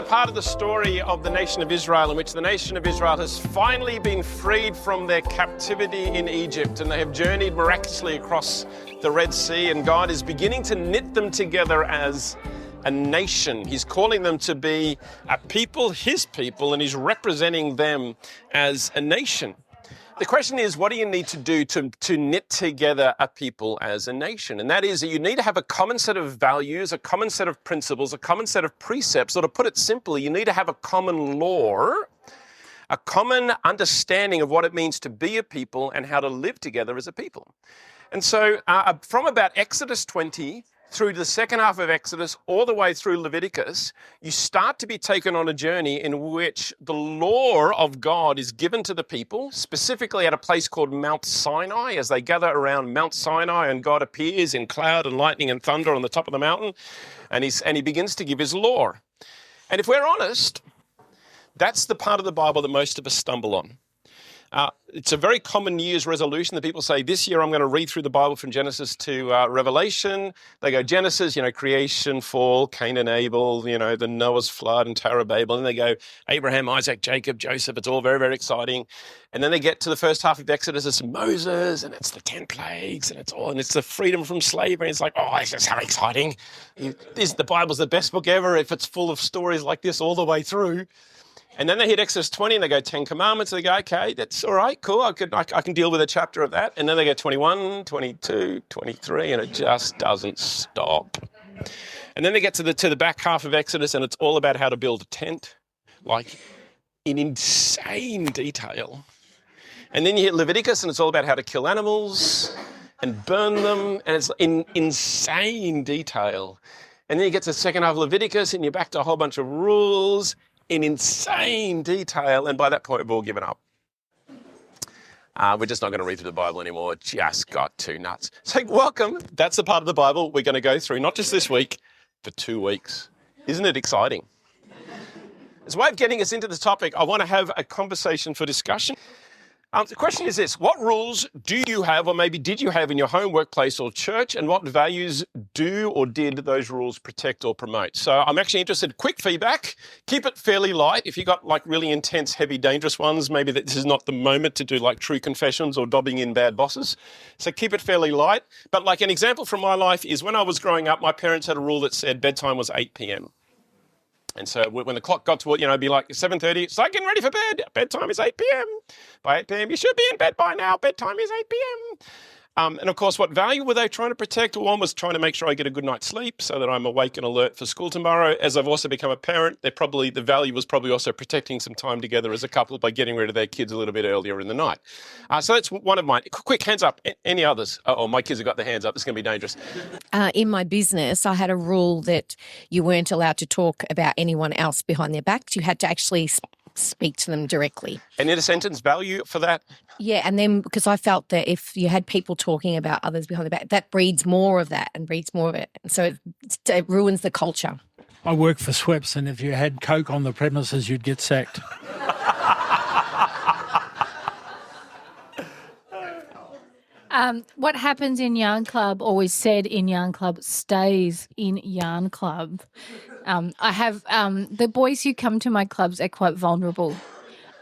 part of the story of the nation of Israel in which the nation of Israel has finally been freed from their captivity in Egypt, and they have journeyed miraculously across the Red Sea, and God is beginning to knit them together as a nation. He's calling them to be a people, his people, and he's representing them as a nation. The question is, what do you need to do to knit together a people as a nation? And that is that you need to have a common set of values, a common set of principles, a common set of precepts, or to put it simply, you need to have a common law, a common understanding of what it means to be a people and how to live together as a people. And so from about Exodus 20 through to the second half of Exodus, all the way through Leviticus, you start to be taken on a journey in which the law of God is given to the people, specifically at a place called Mount Sinai, as they gather around Mount Sinai and God appears in cloud and lightning and thunder on the top of the mountain, and he begins to give his law. And if we're honest, that's the part of the Bible that most of us stumble on. It's a very common New Year's resolution that people say, this year I'm going to read through the Bible from Genesis to Revelation. They go Genesis, creation, fall, Cain and Abel, the Noah's flood and Tower of Babel. And they go Abraham, Isaac, Jacob, Joseph. It's all very, very exciting. And then they get to the first half of Exodus, it's Moses, and it's the 10 plagues, and it's the freedom from slavery. It's like, oh, this is so exciting. The Bible's the best book ever if it's full of stories like this all the way through. And then they hit Exodus 20 and they go 10 Commandments. And they go, okay, that's all right, cool. I can deal with a chapter of that. And then they go 21, 22, 23, and it just doesn't stop. And then they get to the back half of Exodus, and it's all about how to build a tent, like in insane detail. And then you hit Leviticus, and it's all about how to kill animals and burn them, and it's in insane detail. And then you get to the second half of Leviticus, and you're back to a whole bunch of rules in insane detail, and by that point we've all given up. We're just not going to read through the Bible anymore. It just got too nuts. So welcome. That's the part of the Bible we're going to go through, not just this week, for 2 weeks. Isn't it exciting? As a way of getting us into the topic, I want to have a conversation for discussion. The question is this: what rules do you have, or maybe did you have in your home, workplace, or church, and what values do or did those rules protect or promote? So I'm actually interested, quick feedback, keep it fairly light. If you got like really intense, heavy, dangerous ones, maybe this is not the moment to do like true confessions or dobbing in bad bosses. So keep it fairly light. But like an example from my life is when I was growing up, my parents had a rule that said bedtime was 8 p.m. And so when the clock got to, it'd be like 7:30, it's like getting ready for bed. Bedtime is 8 p.m. By 8 p.m, you should be in bed by now. Bedtime is 8 p.m. And of course, what value were they trying to protect? Well, one was trying to make sure I get a good night's sleep so that I'm awake and alert for school tomorrow. As I've also become a parent, the value was probably also protecting some time together as a couple by getting rid of their kids a little bit earlier in the night. So that's one of mine. Quick, hands up. Any others? Oh, my kids have got their hands up. It's going to be dangerous. In my business, I had a rule that you weren't allowed to talk about anyone else behind their backs. You had to actually speak to them directly. And in a sentence, value for that? Yeah, and then because I felt that if you had people talking about others behind the back, that breeds more of that and breeds more of it. So it ruins the culture. I work for Schweppes, and if you had Coke on the premises, you'd get sacked. What happens in Yarn Club, always said in Yarn Club, stays in Yarn Club. I have the boys who come to my clubs are quite vulnerable,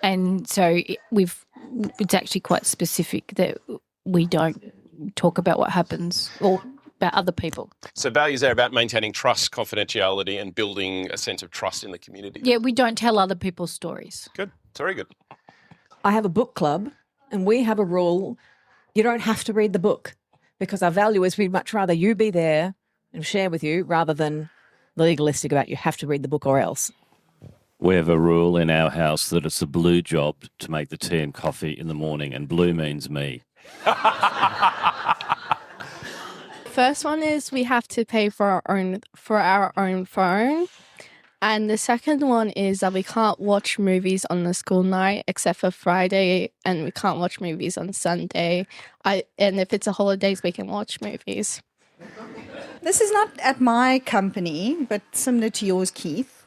and so it's actually quite specific that we don't talk about what happens or about other people. So values are about maintaining trust, confidentiality, and building a sense of trust in the community. Yeah, we don't tell other people's stories. Good. Very good. I have a book club, and we have a rule: you don't have to read the book, because our value is we'd much rather you be there and share with you rather than legalistic about you have to read the book or else. We have a rule in our house that it's a blue job to make the tea and coffee in the morning, and blue means me. First one is we have to pay for our own phone. And the second one is that we can't watch movies on the school night except for Friday, and we can't watch movies on Sunday. And if it's a holidays, we can watch movies. This is not at my company, but similar to yours, Keith.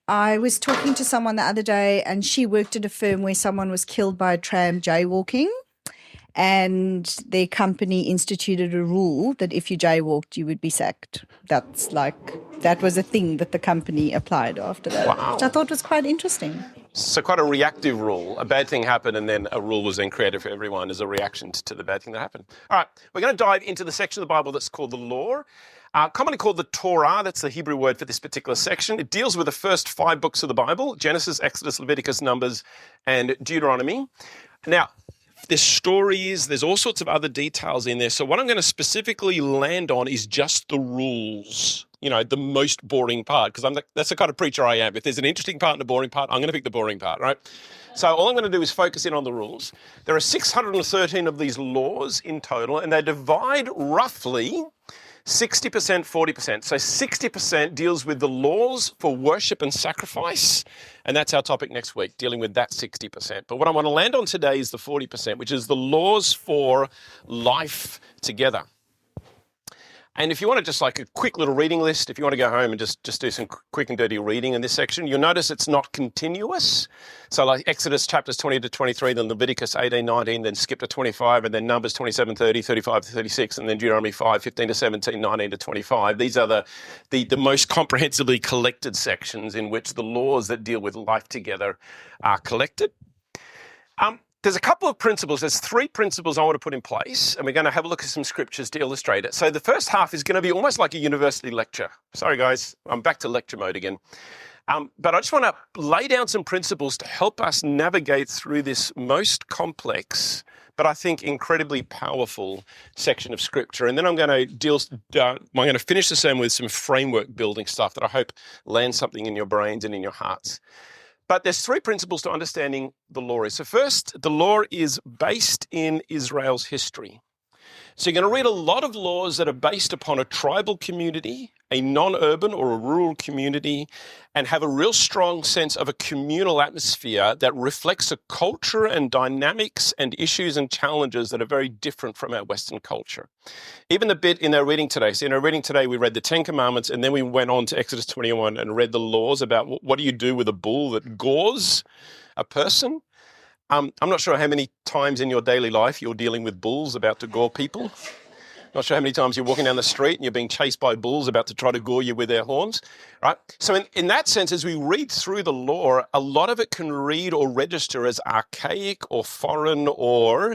I was talking to someone the other day, and she worked at a firm where someone was killed by a tram jaywalking. and their company instituted a rule that if you jaywalked, you would be sacked. That was a thing that the company applied after that, which I thought was quite interesting. So quite a reactive rule. A bad thing happened and then a rule was then created for everyone as a reaction to the bad thing that happened. All right, we're going to dive into the section of the Bible that's called the Law, commonly called the Torah. That's the Hebrew word for this particular section. It deals with the first 5 books of the Bible: Genesis, Exodus, Leviticus, Numbers, and Deuteronomy. Now, there's stories, there's all sorts of other details in there. So what I'm going to specifically land on is just the rules, the most boring part, because that's the kind of preacher I am. If there's an interesting part and a boring part, I'm going to pick the boring part, right? So all I'm going to do is focus in on the rules. There are 613 of these laws in total, and they divide roughly 60%, 40%. So 60% deals with the laws for worship and sacrifice, and that's our topic next week, dealing with that 60%. But what I want to land on today is the 40%, which is the laws for life together. And if you want to just like a quick little reading list, if you want to go home and just do some quick and dirty reading in this section, you'll notice it's not continuous. So like Exodus chapters 20 to 23, then Leviticus 18, 19, then skip to 25, and then Numbers 27, 30, 35 to 36, and then Deuteronomy 5, 15 to 17, 19 to 25. These are the most comprehensively collected sections in which the laws that deal with life together are collected. There's a couple of principles. There's 3 principles I want to put in place, and we're going to have a look at some scriptures to illustrate it. So the first half is going to be almost like a university lecture. Sorry, guys, I'm back to lecture mode again. But I just want to lay down some principles to help us navigate through this most complex, but I think incredibly powerful section of scripture. And then I'm going to finish the sermon with some framework building stuff that I hope lands something in your brains and in your hearts. But there's 3 principles to understanding the law. So first, the law is based in Israel's history. So you're going to read a lot of laws that are based upon a tribal community, a non-urban or a rural community, and have a real strong sense of a communal atmosphere that reflects a culture and dynamics and issues and challenges that are very different from our Western culture. Even the bit in our reading today. So in our reading today, we read the 10 Commandments, and then we went on to Exodus 21 and read the laws about what do you do with a bull that gores a person. I'm not sure how many times in your daily life you're dealing with bulls about to gore people. Not sure how many times you're walking down the street and you're being chased by bulls about to try to gore you with their horns, right? So in that sense, as we read through the law, a lot of it can read or register as archaic or foreign or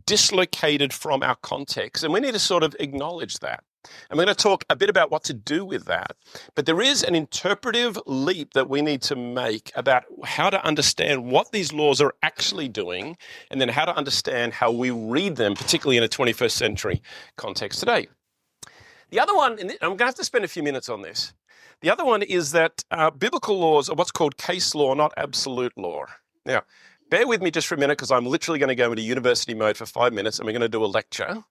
dislocated from our context. And we need to sort of acknowledge that. And we're going to talk a bit about what to do with that. But there is an interpretive leap that we need to make about how to understand what these laws are actually doing, and then how to understand how we read them, particularly in a 21st century context today. The other one, and I'm going to have to spend a few minutes on this. The other one is that biblical laws are what's called case law, not absolute law. Now, bear with me just for a minute, because I'm literally going to go into university mode for 5 minutes, and we're going to do a lecture.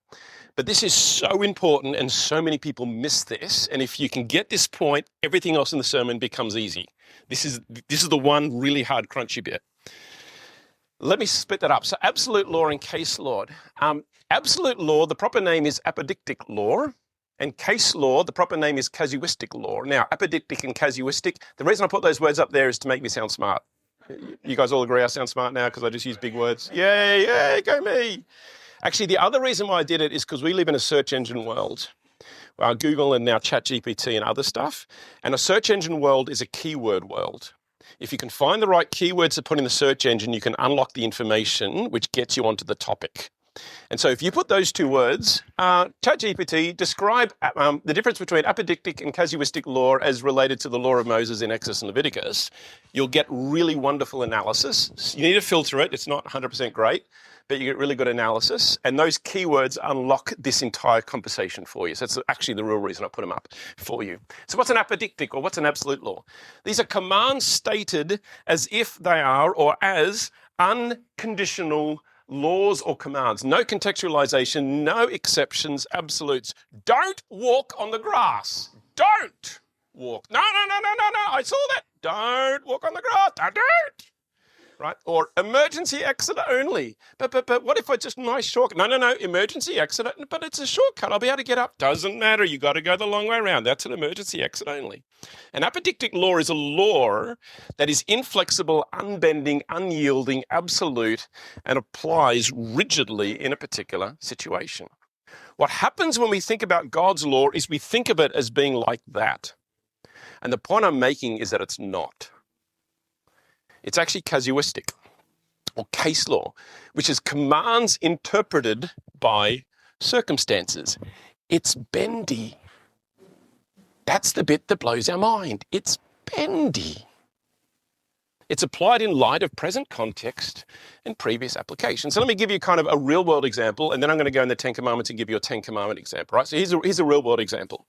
But this is so important, and so many people miss this. And if you can get this point, everything else in the sermon becomes easy. This is the one really hard, crunchy bit. Let me split that up. So absolute law and case law. Absolute law, the proper name is apodictic law. And case law, the proper name is casuistic law. Now, apodictic and casuistic, the reason I put those words up there is to make me sound smart. You guys all agree I sound smart now because I just use big words? Yay, go me. Actually, the other reason why I did it is because we live in a search engine world. Google and now ChatGPT and other stuff. And a search engine world is a keyword world. If you can find the right keywords to put in the search engine, you can unlock the information which gets you onto the topic. And so if you put those 2 words, ChatGPT, describe the difference between apodictic and casuistic law as related to the law of Moses in Exodus and Leviticus, you'll get really wonderful analysis. You need to filter it. It's not 100% great, but you get really good analysis. And those keywords unlock this entire conversation for you. So that's actually the real reason I put them up for you. So what's an apodictic or what's an absolute law? These are commands stated as if they are or as unconditional laws or commands. No contextualization, no exceptions, absolutes. Don't walk on the grass. Don't walk. No. I saw that. Don't walk on the grass. Don't. right? Or emergency exit only. But what if I just nice shortcut? No, emergency exit, but it's a shortcut. I'll be able to get up. Doesn't matter. You got to go the long way around. That's an emergency exit only. An apodictic law is a law that is inflexible, unbending, unyielding, absolute, and applies rigidly in a particular situation. What happens when we think about God's law is we think of it as being like that. And the point I'm making is that it's not. It's actually casuistic or case law, which is commands interpreted by circumstances. It's bendy. That's the bit that blows our mind. It's bendy. It's applied in light of present context and previous application. So let me give you kind of a real world example, and then I'm going to go in the Ten Commandments and give you a 10 commandment example, right? So here's a real world example.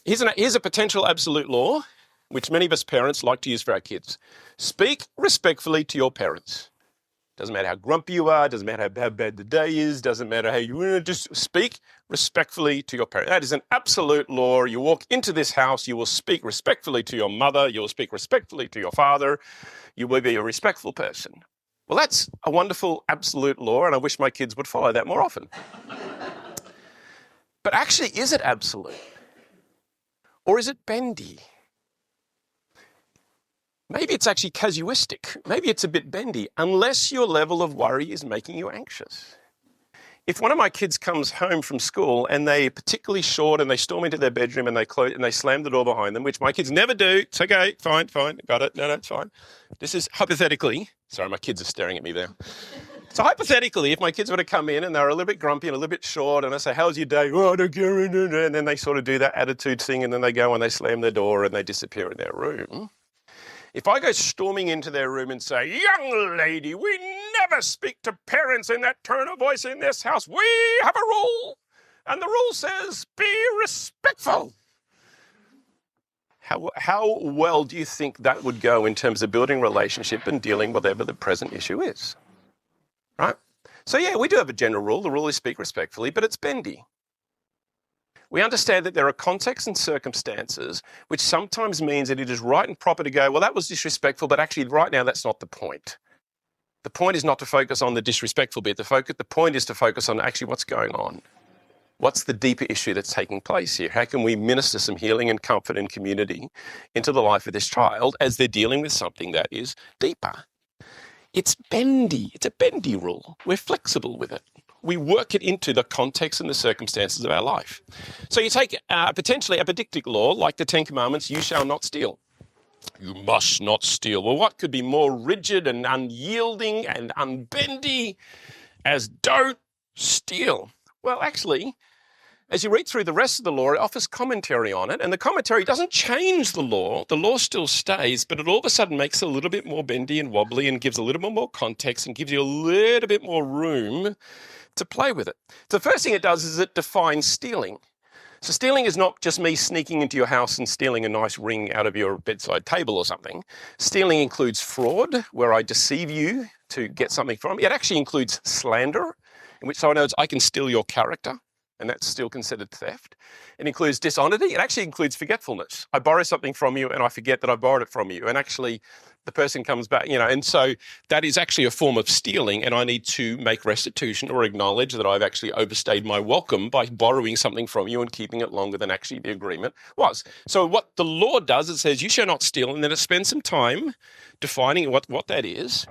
Here's a potential absolute law, which many of us parents like to use for our kids. Speak respectfully to your parents. Doesn't matter how grumpy you are, doesn't matter how bad the day is, doesn't matter how you just speak respectfully to your parents. That is an absolute law. You walk into this house, you will speak respectfully to your mother, you will speak respectfully to your father, you will be a respectful person. Well, that's a wonderful absolute law, and I wish my kids would follow that more often. But actually, is it absolute? Or is it bendy? Maybe it's actually casuistic. Maybe it's a bit bendy, unless your level of worry is making you anxious. If one of my kids comes home from school and they're particularly short and they storm into their bedroom and they slam the door behind them, which my kids never do, it's okay, fine, got it, no, it's fine. This is hypothetically, sorry, my kids are staring at me there. So hypothetically, if my kids were to come in and they're a little bit grumpy and a little bit short and I say, how's your day? Oh, I don't care. And then they sort of do that attitude thing and then they go and they slam their door and they disappear in their room. If I go storming into their room and say, young lady, we never speak to parents in that tone of voice in this house. We have a rule. And the rule says, be respectful. How well do you think that would go in terms of building relationship and dealing with whatever the present issue is? Right? So yeah, we do have a general rule. The rule is speak respectfully, but it's bendy. We understand that there are contexts and circumstances which sometimes means that it is right and proper to go, well, that was disrespectful, but actually right now that's not the point. The point is not to focus on the disrespectful bit. The point is to focus on actually what's going on. What's the deeper issue that's taking place here? How can we minister some healing and comfort and community into the life of this child as they're dealing with something that is deeper? It's bendy. It's a bendy rule. We're flexible with it. We work it into the context and the circumstances of our life. So you take potentially a apodictic law like the Ten Commandments, you shall not steal. You must not steal. Well, what could be more rigid and unyielding and unbendy as don't steal? Well, actually, as you read through the rest of the law, it offers commentary on it, and the commentary doesn't change the law. The law still stays, but it all of a sudden makes it a little bit more bendy and wobbly and gives a little bit more context and gives you a little bit more room to play with it. So the first thing it does is it defines stealing. So stealing is not just me sneaking into your house and stealing a nice ring out of your bedside table or something. Stealing includes fraud, where I deceive you to get something from you. It actually includes slander, in which someone knows I can steal your character, and that's still considered theft. It includes dishonesty. It actually includes forgetfulness. I borrow something from you and I forget that I borrowed it from you. And actually the person comes back, and so that is actually a form of stealing, and I need to make restitution or acknowledge that I've actually overstayed my welcome by borrowing something from you and keeping it longer than actually the agreement was. So what the law does, it says you shall not steal, and then it spends some time defining what that is.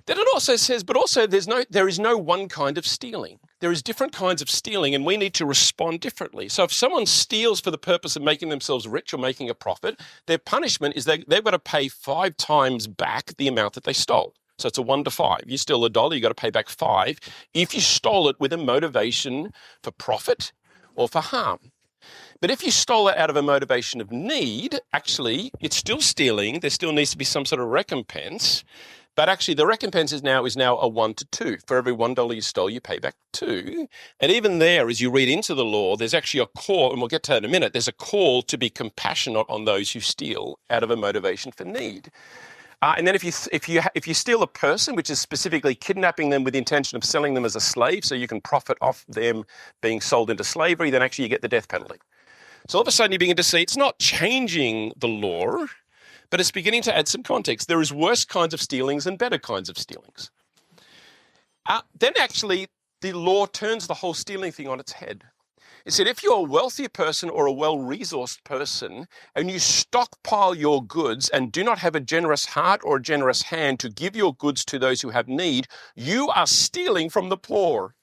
Then it also says, but also there is no one kind of stealing. There is different kinds of stealing, and we need to respond differently. So if someone steals for the purpose of making themselves rich or making a profit, their punishment is they've got to pay 5 times back the amount that they stole. So it's a 1 to 5. You steal $1, you've got to pay back 5 if you stole it with a motivation for profit or for harm. But if you stole it out of a motivation of need, actually, it's still stealing. There still needs to be some sort of recompense. But actually, the recompense is now a 1 to 2. For every $1 you stole, you pay back 2. And even there, as you read into the law, there's actually a call, and we'll get to that in a minute, there's a call to be compassionate on those who steal out of a motivation for need. And then if you steal a person, which is specifically kidnapping them with the intention of selling them as a slave, so you can profit off them being sold into slavery, then actually you get the death penalty. So all of a sudden you begin to see it's not changing the law, but it's beginning to add some context. There is worse kinds of stealings and better kinds of stealings. Then actually, the law turns the whole stealing thing on its head. It said if you're a wealthy person or a well-resourced person and you stockpile your goods and do not have a generous heart or a generous hand to give your goods to those who have need, you are stealing from the poor.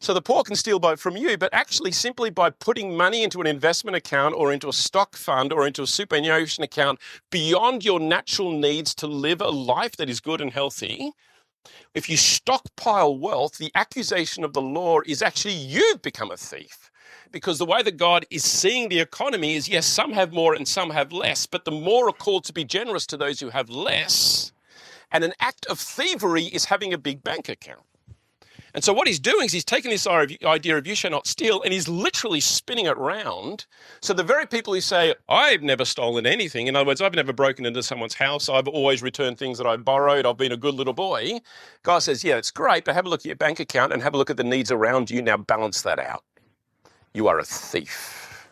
So the poor can steal from you, but actually simply by putting money into an investment account or into a stock fund or into a superannuation account beyond your natural needs to live a life that is good and healthy, if you stockpile wealth, the accusation of the law is actually you've become a thief. Because the way that God is seeing the economy is, yes, some have more and some have less, but the more are called to be generous to those who have less. And an act of thievery is having a big bank account. And so what he's doing is he's taking this idea of you shall not steal and he's literally spinning it round. So the very people who say, I've never stolen anything, in other words, I've never broken into someone's house, I've always returned things that I've borrowed, I've been a good little boy. God says, yeah, it's great, but have a look at your bank account and have a look at the needs around you. Now balance that out. You are a thief.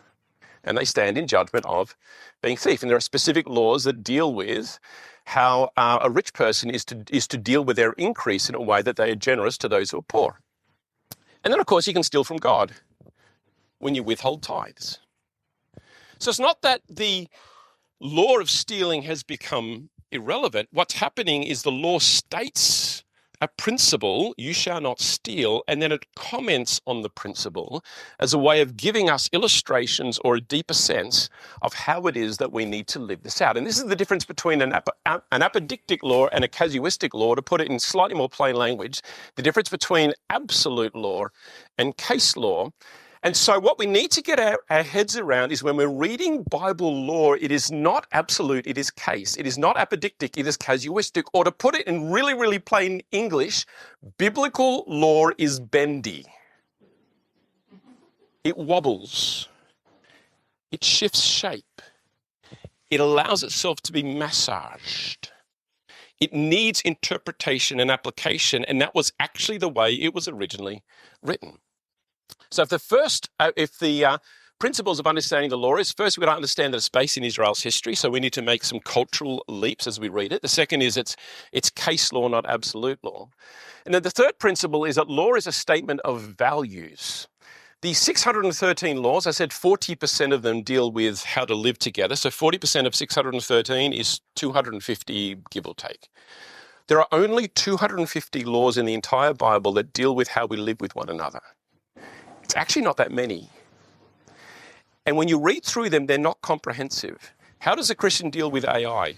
And they stand in judgment of being thief. And there are specific laws that deal with how a rich person is to deal with their increase in a way that they are generous to those who are poor. And then, of course, you can steal from God when you withhold tithes. So it's not that the law of stealing has become irrelevant. What's happening is the law states a principle, you shall not steal, and then it comments on the principle as a way of giving us illustrations or a deeper sense of how it is that we need to live this out. And this is the difference between an apodictic law and a casuistic law. To put it in slightly more plain language, the difference between absolute law and case law. And so what we need to get our heads around is when we're reading Bible law, it is not absolute, it is case. It is not apodictic, it is casuistic. Or to put it in really, really plain English, biblical law is bendy. It wobbles. It shifts shape. It allows itself to be massaged. It needs interpretation and application, and that was actually the way it was originally written. So if the principles of understanding the law is, first we've got to understand that it's based in Israel's history, so we need to make some cultural leaps as we read it. The second is it's case law, not absolute law. And then the third principle is that law is a statement of values. The 613 laws, I said 40% of them deal with how to live together. So 40% of 613 is 250, give or take. There are only 250 laws in the entire Bible that deal with how we live with one another. It's actually not that many. And when you read through them, they're not comprehensive. How does a Christian deal with AI?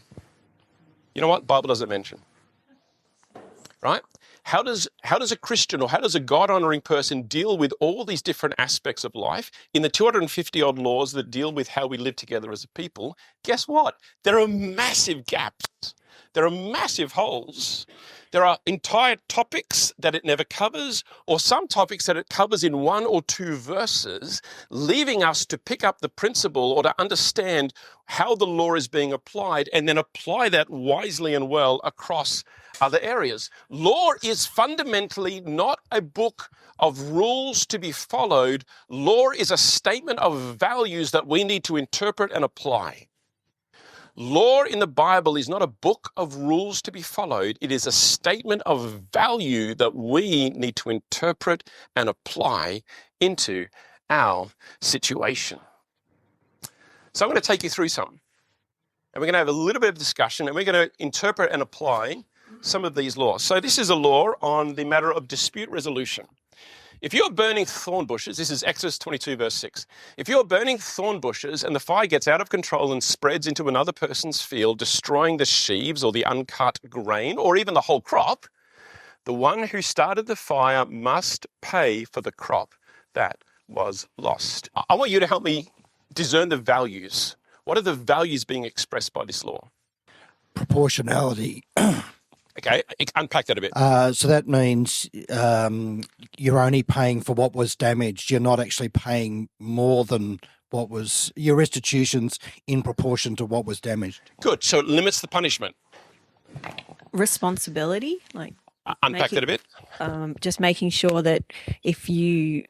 You know what? The Bible doesn't mention. Right? How does a Christian or how does a God-honoring person deal with all these different aspects of life in the 250-odd laws that deal with how we live together as a people? Guess what? There are massive gaps. There are massive holes. There are entire topics that it never covers, or some topics that it covers in one or two verses, leaving us to pick up the principle or to understand how the law is being applied and then apply that wisely and well across other areas. Law is fundamentally not a book of rules to be followed. Law is a statement of values that we need to interpret and apply. Law in the Bible is not a book of rules to be followed. It is a statement of value that we need to interpret and apply into our situation. So I'm going to take you through some. And we're going to have a little bit of discussion and we're going to interpret and apply some of these laws. So this is a law on the matter of dispute resolution. If you're burning thorn bushes, this is Exodus 22, verse 6. If you're burning thorn bushes and the fire gets out of control and spreads into another person's field, destroying the sheaves or the uncut grain or even the whole crop, the one who started the fire must pay for the crop that was lost. I want you to help me discern the values. What are the values being expressed by this law? Proportionality. Okay, unpack that a bit. So that means you're only paying for what was damaged. You're not actually paying more than what was your restitutions in proportion to what was damaged. Good. So it limits the punishment. Responsibility, like Unpack that a bit. just making sure that if you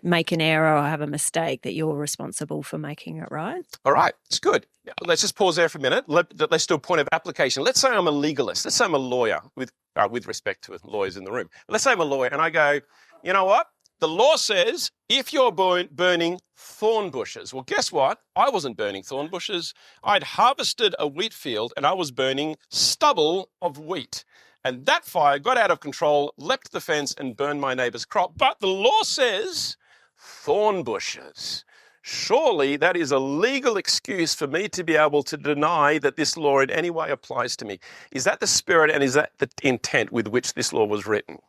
make an error or have a mistake, that you're responsible for making it right. All right, it's good. Let's just pause there for a minute. Let's do a point of application. Let's say I'm a legalist. Let's say I'm a lawyer, with respect to lawyers in the room. Let's say I'm a lawyer and I go, you know what? The law says if you're burning thorn bushes. Well, guess what? I wasn't burning thorn bushes. I'd harvested a wheat field and I was burning stubble of wheat. And that fire got out of control, leapt the fence and burned my neighbour's crop. But the law says thorn bushes. Surely that is a legal excuse for me to be able to deny that this law in any way applies to me. Is that the spirit and is that the intent with which this law was written?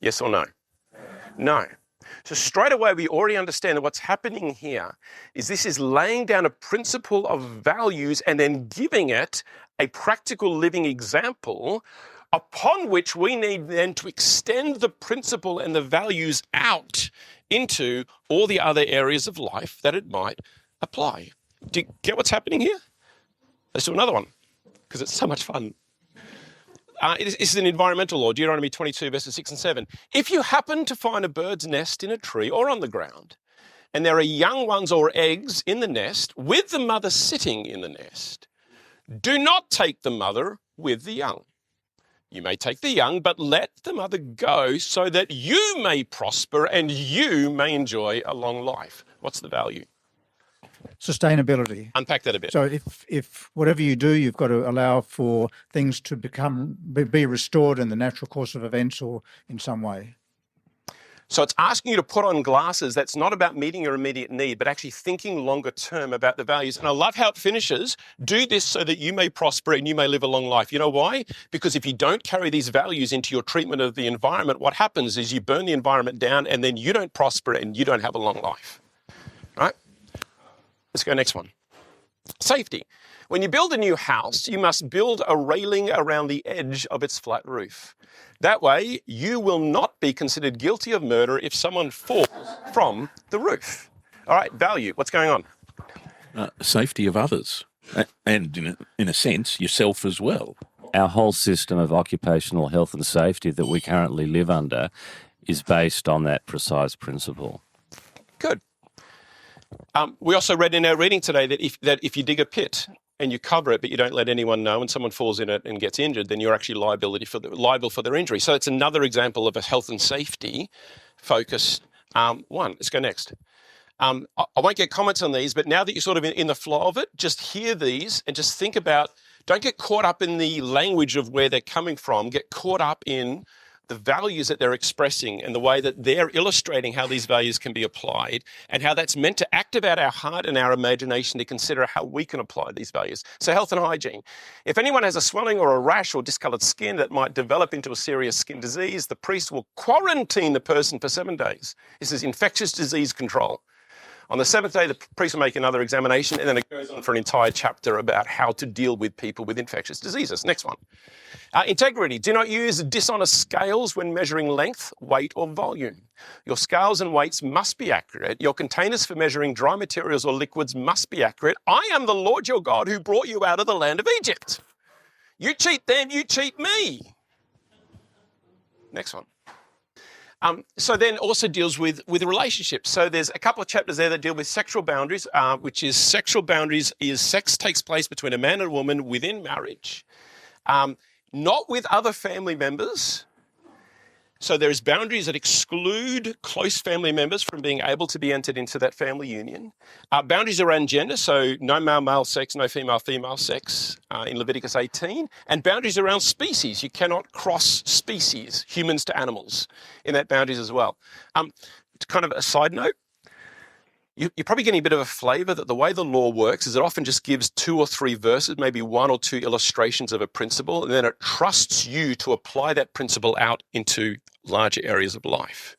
Yes or no? No. So straight away, we already understand that what's happening here is this is laying down a principle of values and then giving it a practical living example upon which we need then to extend the principle and the values out into all the other areas of life that it might apply. Do you get what's happening here? Let's do another one because it's so much fun. It's an environmental law, Deuteronomy 22, verses 6 and 7. If you happen to find a bird's nest in a tree or on the ground, and there are young ones or eggs in the nest with the mother sitting in the nest, do not take the mother with the young. You may take the young, but let the mother go so that you may prosper and you may enjoy a long life. What's the value? Sustainability. Unpack that a bit. So if whatever you do, you've got to allow for things to be restored in the natural course of events or in some way. So it's asking you to put on glasses that's not about meeting your immediate need, but actually thinking longer term about the values. And I love how it finishes. Do this so that you may prosper and you may live a long life. You know why? Because if you don't carry these values into your treatment of the environment, what happens is you burn the environment down and then you don't prosper and you don't have a long life. Right? Let's go next one. Safety. When you build a new house, you must build a railing around the edge of its flat roof. That way, you will not be considered guilty of murder if someone falls from the roof. All right, value. What's going on? Safety of others, and in a sense, yourself as well. Our whole system of occupational health and safety that we currently live under is based on that precise principle. Good. We also read in our reading today that if you dig a pit and you cover it, but you don't let anyone know, and someone falls in it and gets injured, then you're actually liable for their injury. So it's another example of a health and safety focused one. Let's go next. I won't get comments on these, but now that you're sort of in the flow of it, just hear these and just think about, don't get caught up in the language of where they're coming from, get caught up in the values that they're expressing and the way that they're illustrating how these values can be applied and how that's meant to activate our heart and our imagination to consider how we can apply these values. So health and hygiene. If anyone has a swelling or a rash or discoloured skin that might develop into a serious skin disease, the priest will quarantine the person for 7 days. This is infectious disease control. On the 7th day, the priest will make another examination, and then it goes on for an entire chapter about how to deal with people with infectious diseases. Next one. Integrity. Do not use dishonest scales when measuring length, weight, or volume. Your scales and weights must be accurate. Your containers for measuring dry materials or liquids must be accurate. I am the Lord your God who brought you out of the land of Egypt. You cheat them, you cheat me. Next one. So then also deals with relationships. So there's a couple of chapters there that deal with sexual boundaries, which is sexual boundaries is sex takes place between a man and a woman within marriage, not with other family members. So there's boundaries that exclude close family members from being able to be entered into that family union. Boundaries around gender, so no male-male sex, no female-female sex in Leviticus 18. And boundaries around species. You cannot cross species, humans to animals, in that boundaries as well. Kind of a side note, you're probably getting a bit of a flavour that the way the law works is it often just gives 2 or 3 verses, maybe 1 or 2 illustrations of a principle, and then it trusts you to apply that principle out into larger areas of life.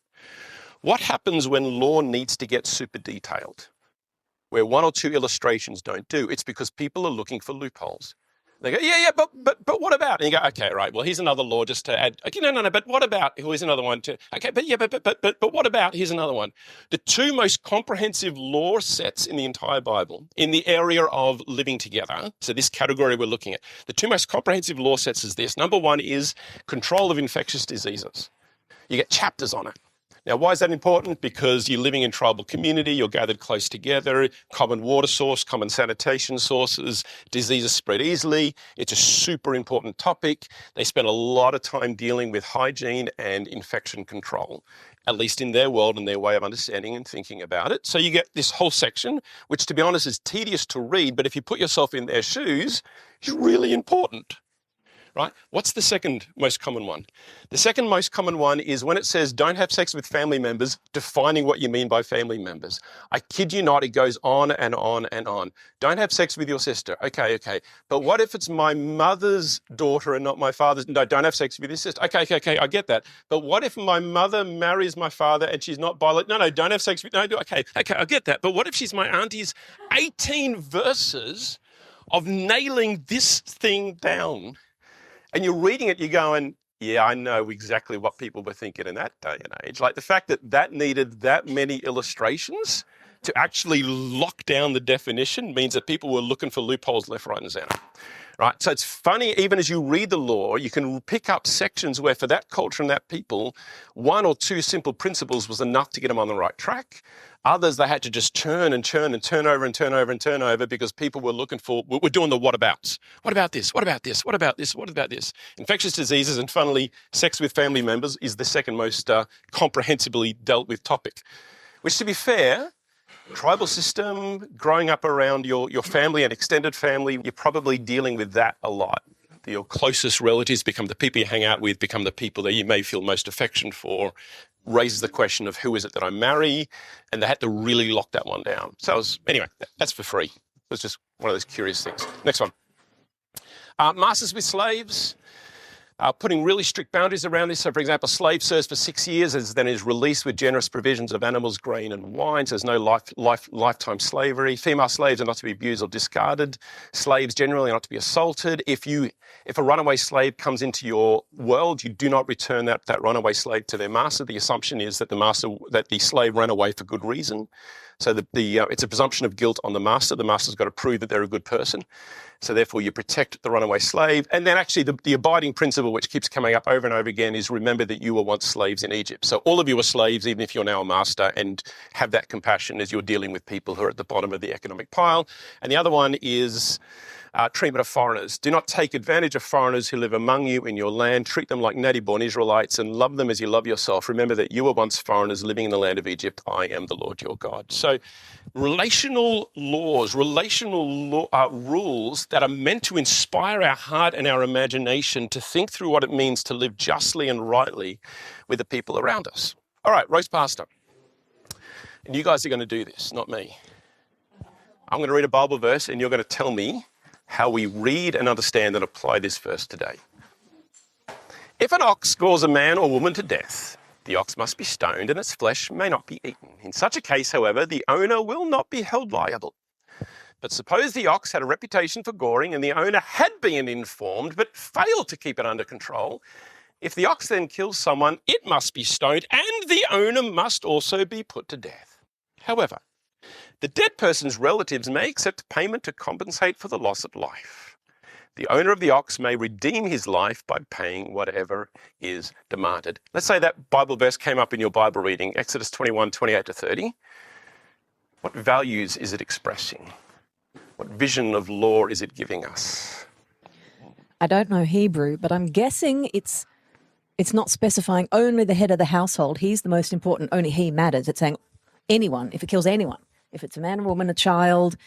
What happens when law needs to get super detailed, where 1 or 2 illustrations don't do? It's because people are looking for loopholes. They go, yeah, but what about? And you go, okay, right, well, here's another law just to add. Okay, no, but what about? Here's another one too. Okay, but what about? Here's another one. The 2 most comprehensive law sets in the entire Bible in the area of living together, so this category we're looking at, the 2 most comprehensive law sets is this. Number 1 is control of infectious diseases. You get chapters on it. Now, why is that important? Because you're living in tribal community, you're gathered close together, common water source, common sanitation sources, diseases spread easily. It's a super important topic. They spend a lot of time dealing with hygiene and infection control, at least in their world and their way of understanding and thinking about it. So you get this whole section, which to be honest is tedious to read, but if you put yourself in their shoes, is really important. Right? What's the second most common one? The second most common one is when it says don't have sex with family members, defining what you mean by family members. I kid you not, it goes on and on and on. Don't have sex with your sister. Okay. But what if it's my mother's daughter and not my father's? No, don't have sex with your sister. Okay, I get that. But what if my mother marries my father and she's not biological? No, don't have sex with, okay, I get that. But what if she's my auntie's 18 verses of nailing this thing down? And you're reading it, you're going, yeah, I know exactly what people were thinking in that day and age. Like the fact that needed that many illustrations to actually lock down the definition means that people were looking for loopholes left, right, and centre. Right? So it's funny, even as you read the law, you can pick up sections where for that culture and that people, one or two simple principles was enough to get them on the right track. Others, they had to just churn and turn over because people were looking for, we're doing the whatabouts. What about this? What about this? What about this? What about this? Infectious diseases and funnily, sex with family members is the second most comprehensively dealt with topic. Which to be fair, tribal system, growing up around your family and extended family, you're probably dealing with that a lot. Your closest relatives become the people you hang out with, become the people that you may feel most affection for, raises the question of who is it that I marry, and they had to really lock that one down. So anyway, that's for free. It was just one of those curious things. Next one. Masters with slaves. Putting really strict boundaries around this. So, for example, slave serves for 6 years and then is released with generous provisions of animals, grain and wine. So there's no lifetime slavery. Female slaves are not to be abused or discarded. Slaves generally are not to be assaulted. If a runaway slave comes into your world, you do not return that runaway slave to their master. The assumption is that the slave ran away for good reason. So it's a presumption of guilt on the master. The master's got to prove that they're a good person. So therefore you protect the runaway slave. And then actually the abiding principle which keeps coming up over and over again is remember that you were once slaves in Egypt. So all of you are slaves, even if you're now a master, and have that compassion as you're dealing with people who are at the bottom of the economic pile. And the other one is treatment of foreigners. Do not take advantage of foreigners who live among you in your land. Treat them like native-born Israelites and love them as you love yourself. Remember that you were once foreigners living in the land of Egypt. I am the Lord your God. So relational laws, rules that are meant to inspire our heart and our imagination to think through what it means to live justly and rightly with the people around us. All right, roast pasta. And you guys are going to do this, not me. I'm going to read a Bible verse and you're going to tell me how we read and understand and apply this verse today. If an ox scores a man or woman to death, the ox must be stoned and its flesh may not be eaten. In such a case, however, the owner will not be held liable. But suppose the ox had a reputation for goring and the owner had been informed but failed to keep it under control. If the ox then kills someone, it must be stoned and the owner must also be put to death. However, the dead person's relatives may accept payment to compensate for the loss of life. The owner of the ox may redeem his life by paying whatever is demanded. Let's say that Bible verse came up in your Bible reading, Exodus 21, 28 to 30. What values is it expressing? What vision of law is it giving us? I don't know Hebrew, but I'm guessing it's not specifying only the head of the household. He's the most important, only he matters. It's saying anyone, if it kills anyone. If it's a man, a woman, a child,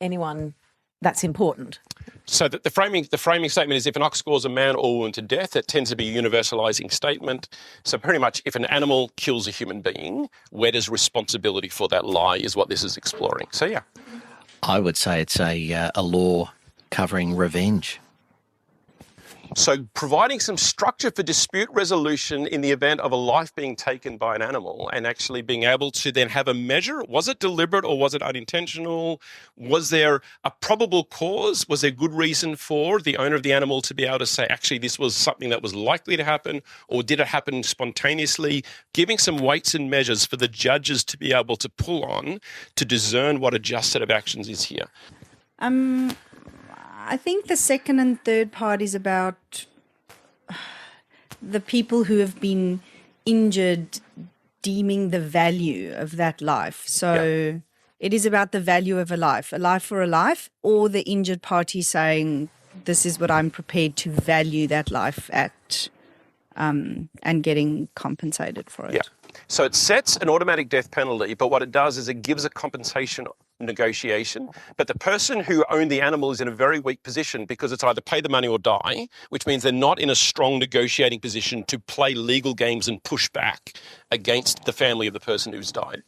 anyone, that's important. So the framing statement is if an ox scores a man or woman to death, it tends to be a universalizing statement. So pretty much if an animal kills a human being, where does responsibility for that lie is what this is exploring. So yeah. I would say it's a law covering revenge. So providing some structure for dispute resolution in the event of a life being taken by an animal and actually being able to then have a measure. Was it deliberate or was it unintentional? Was there a probable cause? Was there good reason for the owner of the animal to be able to say, actually, this was something that was likely to happen, or did it happen spontaneously? Giving some weights and measures for the judges to be able to pull on to discern what a just set of actions is here. I think the second and third part is about the people who have been injured deeming the value of that life. So it is about the value of a life for a life, or the injured party saying, this is what I'm prepared to value that life at, and getting compensated for it. Yeah. So it sets an automatic death penalty, but what it does is it gives a compensation negotiation. But the person who owned the animal is in a very weak position because it's either pay the money or die, which means they're not in a strong negotiating position to play legal games and push back against the family of the person who's died.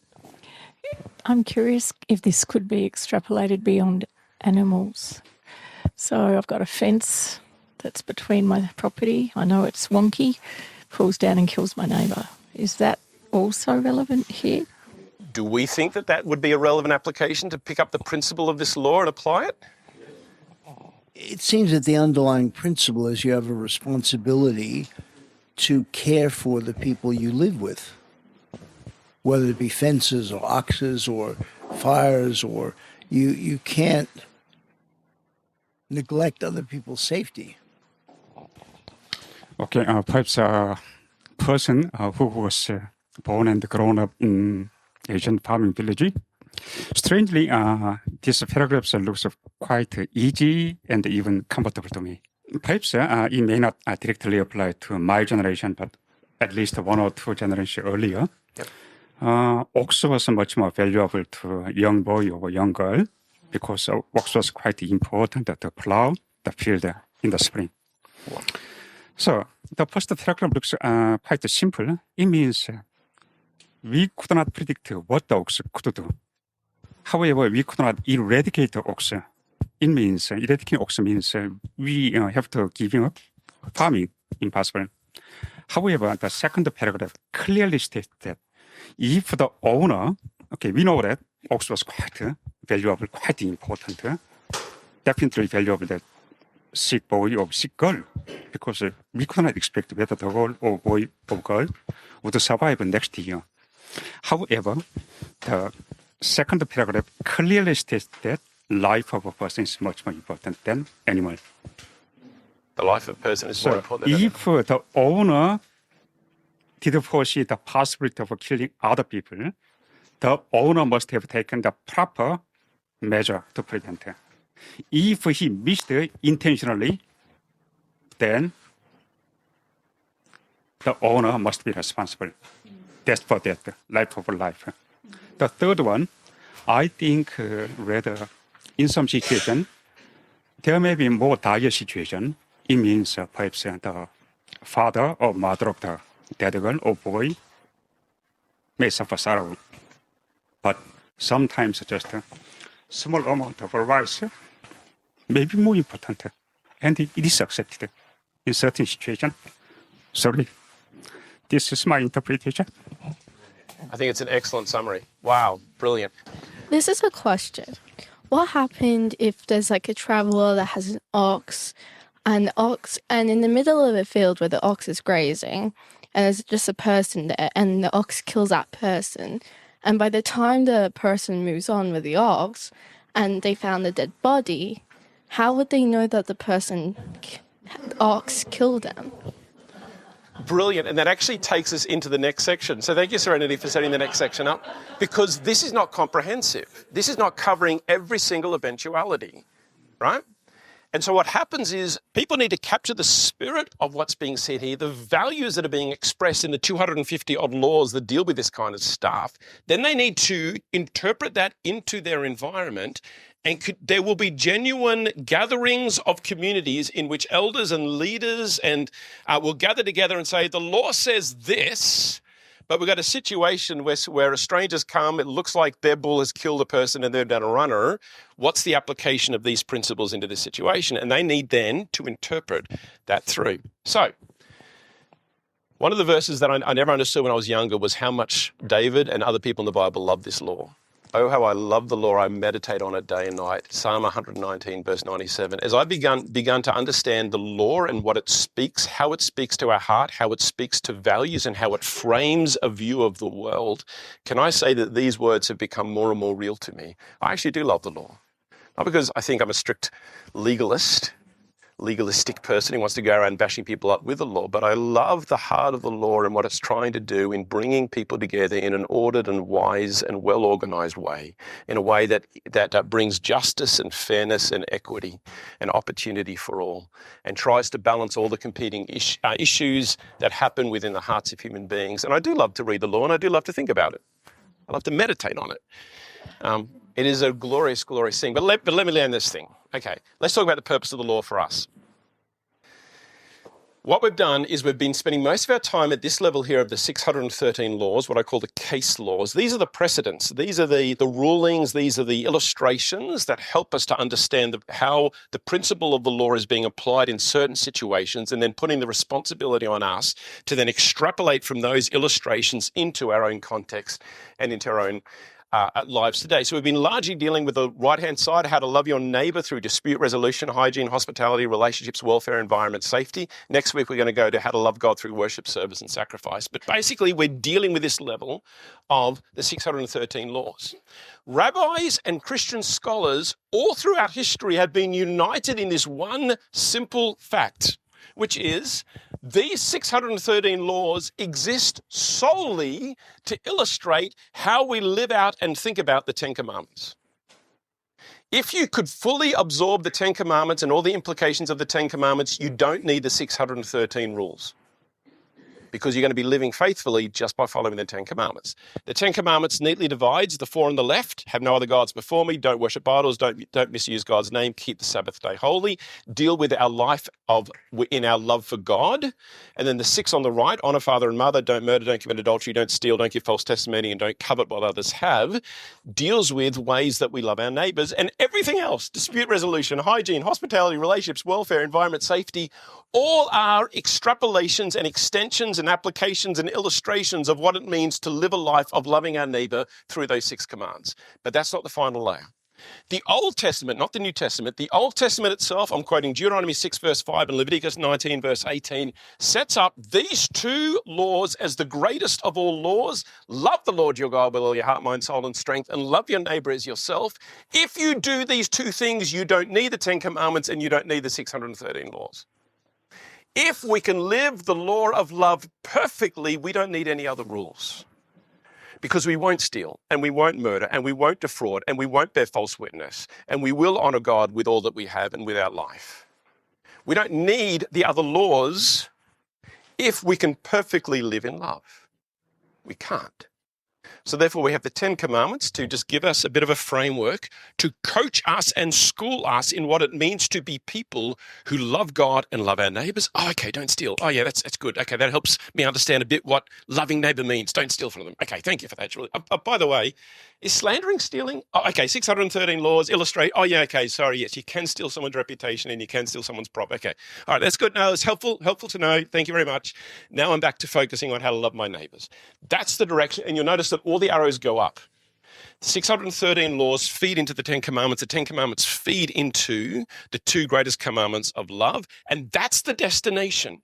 I'm curious if this could be extrapolated beyond animals. So I've got a fence that's between my property. I know it's wonky, falls down and kills my neighbour. Is that also relevant here? Do we think that that would be a relevant application to pick up the principle of this law and apply it? It seems that the underlying principle is you have a responsibility to care for the people you live with, whether it be fences or oxes or fires, or you can't neglect other people's safety. Okay, perhaps a person who was born and grown up in Asian farming village. Strangely, this paragraph looks quite easy and even comfortable to me. Perhaps it may not directly apply to my generation, but at least one or two generations earlier. Ox was much more valuable to a young boy or a young girl because ox was quite important to plow the field in the spring. So the first paragraph looks quite simple. It means we could not predict what the ox could do. However, we could not eradicate the ox. It means eradicating ox means we have to give up farming. Impossible. However, the second paragraph clearly states that if the owner, okay, we know that ox was quite valuable, quite important, definitely valuable that sick boy or sick girl, because we could not expect whether the girl or boy or girl would survive next year. However, the second paragraph clearly states that life of a person is much more important than animal. The life of a person is more important than if the owner did foresee the possibility of killing other people, the owner must have taken the proper measure to prevent it. If he missed intentionally, then the owner must be responsible. Death for death, life for life. The third one, I think rather in some situation, there may be more dire situation. It means perhaps the father or mother of the dead girl or boy may suffer sorrow. But sometimes just a small amount of rice may be more important. And it is accepted in certain situations. Sorry, this is my interpretation. I think it's an excellent summary. Wow, brilliant. This is a question. What happened if there's like a traveler that has an ox and in the middle of a field where the ox is grazing and there's just a person there and the ox kills that person, and by the time the person moves on with the ox and they found the dead body, how would they know that the ox killed them? Brilliant. And that actually takes us into the next section. So thank you, Serenity, for setting the next section up, because this is not comprehensive. This is not covering every single eventuality, right? And so what happens is people need to capture the spirit of what's being said here, the values that are being expressed in the 250 odd laws that deal with this kind of stuff. Then they need to interpret that into their environment, and there will be genuine gatherings of communities in which elders and leaders will gather together and say, the law says this, but we've got a situation where strangers come, it looks like their bull has killed a person and they've done a runner. What's the application of these principles into this situation? And they need then to interpret that through. So, one of the verses that I never understood when I was younger was how much David and other people in the Bible love this law. Oh, how I love the law. I meditate on it day and night. Psalm 119, verse 97. As I begun to understand the law and what it speaks, how it speaks to our heart, how it speaks to values, and how it frames a view of the world, can I say that these words have become more and more real to me? I actually do love the law. Not because I think I'm a strict legalist. legalistic person who wants to go around bashing people up with the law, but I love the heart of the law and what it's trying to do in bringing people together in an ordered and wise and well-organized way, in a way that brings justice and fairness and equity and opportunity for all, and tries to balance all the competing issues that happen within the hearts of human beings. And I do love to read the law, and I do love to think about it. I love to meditate on it. It is a glorious, glorious thing. But let me learn this thing. Okay, let's talk about the purpose of the law for us. What we've done is we've been spending most of our time at this level here of the 613 laws, what I call the case laws. These are the precedents. These are the rulings. These are the illustrations that help us to understand how the principle of the law is being applied in certain situations, and then putting the responsibility on us to then extrapolate from those illustrations into our own context and into our own lives today. So we've been largely dealing with the right-hand side, how to love your neighbour through dispute resolution, hygiene, hospitality, relationships, welfare, environment, safety. Next week, we're going to go to how to love God through worship, service, and sacrifice. But basically, we're dealing with this level of the 613 laws. Rabbis and Christian scholars all throughout history have been united in this one simple fact, which is these 613 laws exist solely to illustrate how we live out and think about the Ten Commandments. If you could fully absorb the Ten Commandments and all the implications of the Ten Commandments, you don't need the 613 rules, because you're going to be living faithfully just by following the Ten Commandments. The Ten Commandments neatly divides the four on the left: have no other gods before me, don't worship idols, don't misuse God's name, keep the Sabbath day holy, deal with our life in our love for God. And then the six on the right: honor father and mother, don't murder, don't commit adultery, don't steal, don't give false testimony, and don't covet what others have, deals with ways that we love our neighbors. And everything else: dispute resolution, hygiene, hospitality, relationships, welfare, environment, safety, all are extrapolations and extensions and applications and illustrations of what it means to live a life of loving our neighbor through those six commands. But that's not the final layer. The Old Testament, not the New Testament, the Old Testament itself, I'm quoting Deuteronomy 6 verse 5 and Leviticus 19 verse 18, sets up these two laws as the greatest of all laws. Love the Lord your God with all your heart, mind, soul, and strength, and love your neighbor as yourself. If you do these two things, you don't need the Ten Commandments and you don't need the 613 laws. If we can live the law of love perfectly, we don't need any other rules, because we won't steal, and we won't murder, and we won't defraud, and we won't bear false witness, and we will honor God with all that we have and with our life. We don't need the other laws if we can perfectly live in love. We can't. So therefore, we have the Ten Commandments to just give us a bit of a framework to coach us and school us in what it means to be people who love God and love our neighbors. Oh, okay, don't steal. Oh, yeah, that's good. Okay, that helps me understand a bit what loving neighbor means. Don't steal from them. Okay, thank you for that, Julie. By the way, is slandering stealing? Oh, okay, 613 laws illustrate. Oh, yeah, okay, sorry, yes, you can steal someone's reputation and you can steal someone's prop. Okay, all right, that's good. No, it's helpful to know. Thank you very much. Now I'm back to focusing on how to love my neighbors. That's the direction, and you'll notice that all the arrows go up. The 613 laws feed into the Ten Commandments. The Ten Commandments feed into the two greatest commandments of love, and that's the destination.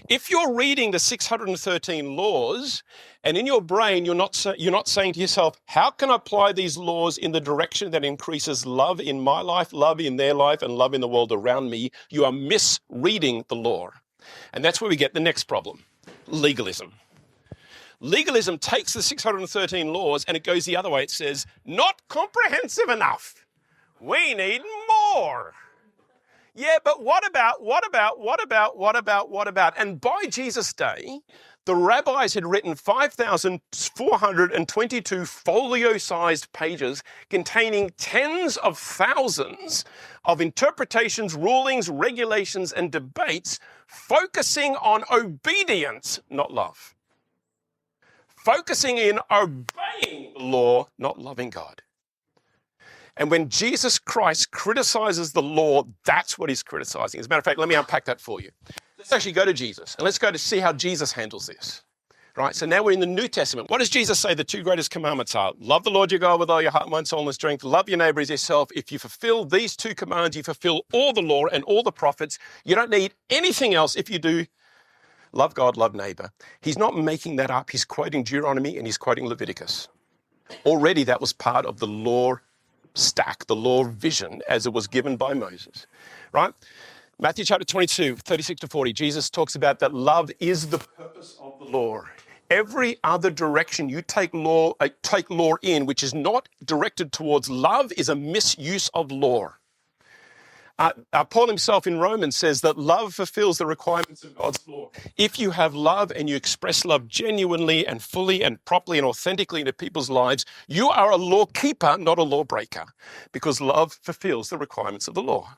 If you're reading the 613 laws, and in your brain you're not saying to yourself, how can I apply these laws in the direction that increases love in my life, love in their life, and love in the world around me, you are misreading the law. And that's where we get the next problem: legalism. Legalism takes the 613 laws and it goes the other way. It says, not comprehensive enough. We need more. Yeah, but what about? And by Jesus' day, the rabbis had written 5,422 folio-sized pages containing tens of thousands of interpretations, rulings, regulations, and debates focusing on obedience, not love. Focusing in obeying the law, not loving God. And when Jesus Christ criticizes the law, that's what he's criticizing. As a matter of fact, let me unpack that for you. Let's actually go to Jesus, and let's go to see how Jesus handles this. Right, so now we're in the New Testament. What does Jesus say the two greatest commandments are? Love the Lord your God with all your heart, mind, soul, and strength. Love your neighbor as yourself. If you fulfill these two commands, you fulfill all the law and all the prophets. You don't need anything else if you do. Love God, love neighbor. He's not making that up. He's quoting Deuteronomy and he's quoting Leviticus. Already that was part of the law stack, the law vision as it was given by Moses, right? Matthew chapter 22, 36 to 40, Jesus talks about that love is the purpose of the law. Every other direction you take law in, which is not directed towards love, is a misuse of law. Paul himself in Romans says that love fulfills the requirements of God's law. If you have love and you express love genuinely and fully and properly and authentically into people's lives, you are a law keeper, not a law breaker, because love fulfills the requirements of the law.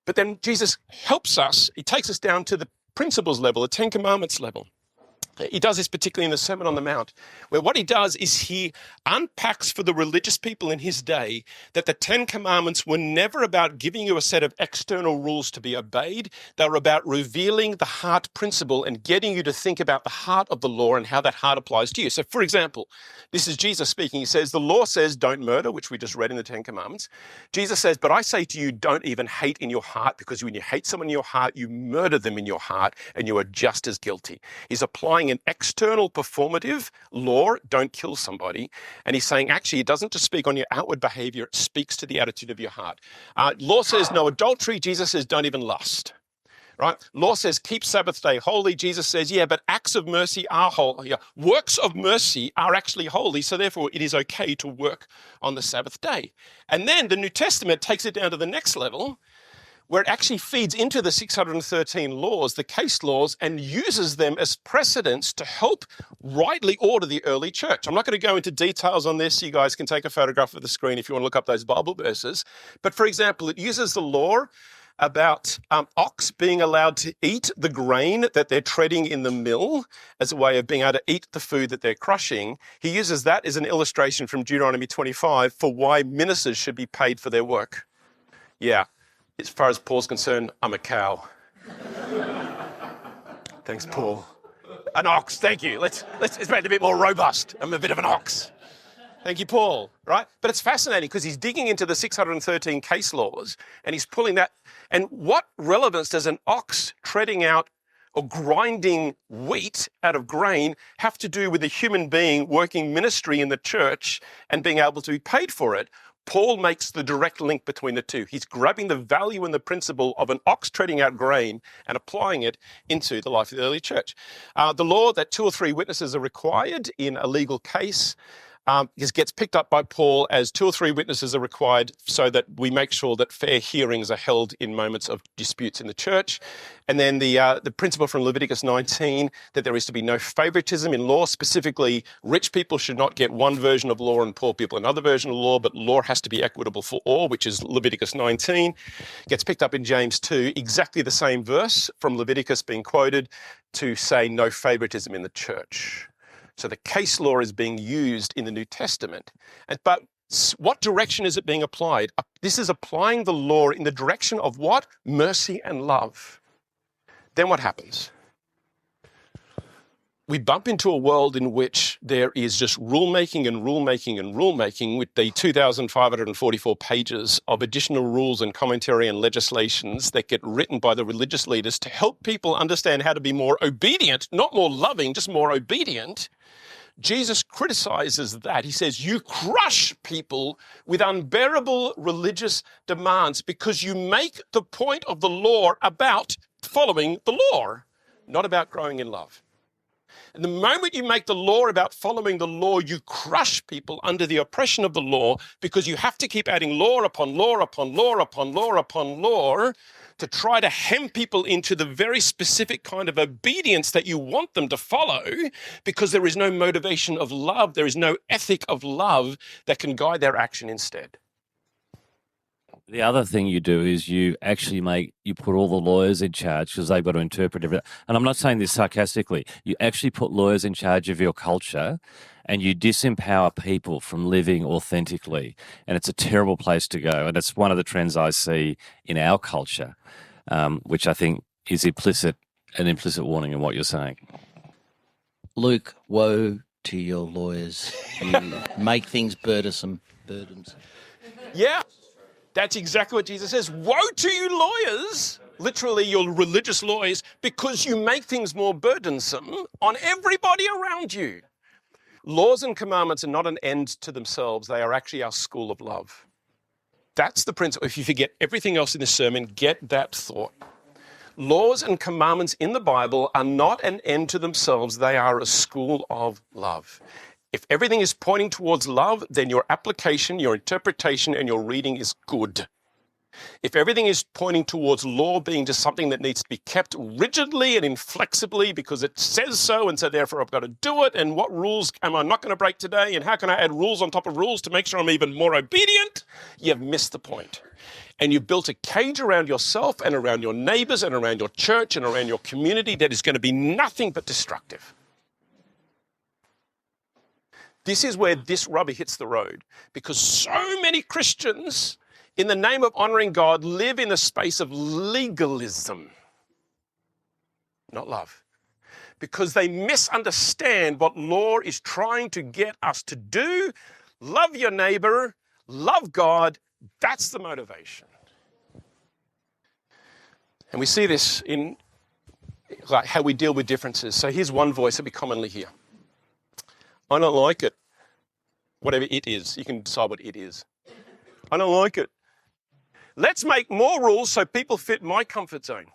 But then Jesus helps us. He takes us down to the principles level, the Ten Commandments level. He does this particularly in the Sermon on the Mount, where what he does is he unpacks for the religious people in his day that the Ten Commandments were never about giving you a set of external rules to be obeyed. They were about revealing the heart principle and getting you to think about the heart of the law and how that heart applies to you. So, for example, this is Jesus speaking. He says, the law says don't murder, which we just read in the Ten Commandments. Jesus says, but I say to you, don't even hate in your heart, because when you hate someone in your heart, you murder them in your heart and you are just as guilty. He's applying an external performative law, don't kill somebody. And he's saying, actually, it doesn't just speak on your outward behavior, it speaks to the attitude of your heart. Law says no adultery. Jesus says don't even lust. Right? Law says keep Sabbath day holy. Jesus says, yeah, but acts of mercy are holy. Yeah, works of mercy are actually holy. So therefore it is okay to work on the Sabbath day. And then the New Testament takes it down to the next level, where it actually feeds into the 613 laws, the case laws, and uses them as precedents to help rightly order the early church. I'm not going to go into details on this. You guys can take a photograph of the screen if you want to look up those Bible verses. But for example, it uses the law about ox being allowed to eat the grain that they're treading in the mill as a way of being able to eat the food that they're crushing. He uses that as an illustration from Deuteronomy 25 for why ministers should be paid for their work. Yeah. As far as Paul's concerned, I'm a cow. Thanks, Paul. An ox, thank you. Let's make it a bit more robust. I'm a bit of an ox. Thank you, Paul, right? But it's fascinating because he's digging into the 613 case laws and he's pulling that. And what relevance does an ox treading out or grinding wheat out of grain have to do with a human being working ministry in the church and being able to be paid for it? Paul makes the direct link between the two. He's grabbing the value and the principle of an ox treading out grain and applying it into the life of the early church. The law that 2 or 3 witnesses are required in a legal case gets picked up by Paul as 2 or 3 witnesses are required so that we make sure that fair hearings are held in moments of disputes in the church. And then the principle from Leviticus 19 that there is to be no favoritism in law. Specifically, rich people should not get one version of law and poor people another version of law, but law has to be equitable for all, which is Leviticus 19. Gets picked up in James 2, exactly the same verse from Leviticus being quoted to say no favoritism in the church. So the case law is being used in the New Testament. But what direction is it being applied? This is applying the law in the direction of what? Mercy and love. Then what happens? We bump into a world in which there is just rulemaking and rulemaking and rulemaking with the 2,544 pages of additional rules and commentary and legislations that get written by the religious leaders to help people understand how to be more obedient, not more loving, just more obedient. Jesus criticizes that. He says, you crush people with unbearable religious demands because you make the point of the law about following the law, not about growing in love. And the moment you make the law about following the law, you crush people under the oppression of the law because you have to keep adding law upon law upon law upon law upon law to try to hem people into the very specific kind of obedience that you want them to follow, because there is no motivation of love, there is no ethic of love that can guide their action instead. The other thing you do is you put all the lawyers in charge because they've got to interpret everything. And I'm not saying this sarcastically. You actually put lawyers in charge of your culture and you disempower people from living authentically. And it's a terrible place to go. And it's one of the trends I see in our culture, which I think is an implicit warning in what you're saying. Luke, woe to your lawyers. You make things burdensome. Yeah. That's exactly what Jesus says. Woe to you lawyers, literally your religious lawyers, because you make things more burdensome on everybody around you. Laws and commandments are not an end to themselves. They are actually our school of love. That's the principle. If you forget everything else in this sermon, get that thought. Laws and commandments in the Bible are not an end to themselves. They are a school of love. If everything is pointing towards love, then your application, your interpretation, and your reading is good. If everything is pointing towards law being just something that needs to be kept rigidly and inflexibly because it says so, and so therefore I've got to do it, and what rules am I not going to break today, and how can I add rules on top of rules to make sure I'm even more obedient, you've missed the point. And you've built a cage around yourself and around your neighbors and around your church and around your community that is going to be nothing but destructive. This is where this rubber hits the road, because so many Christians, in the name of honoring God, live in the space of legalism, not love, because they misunderstand what law is trying to get us to do. Love your neighbor, love God. That's the motivation. And we see this in like how we deal with differences. So here's one voice that we commonly hear. I don't like it. Whatever it is, you can decide what it is. I don't like it. Let's make more rules so people fit my comfort zone.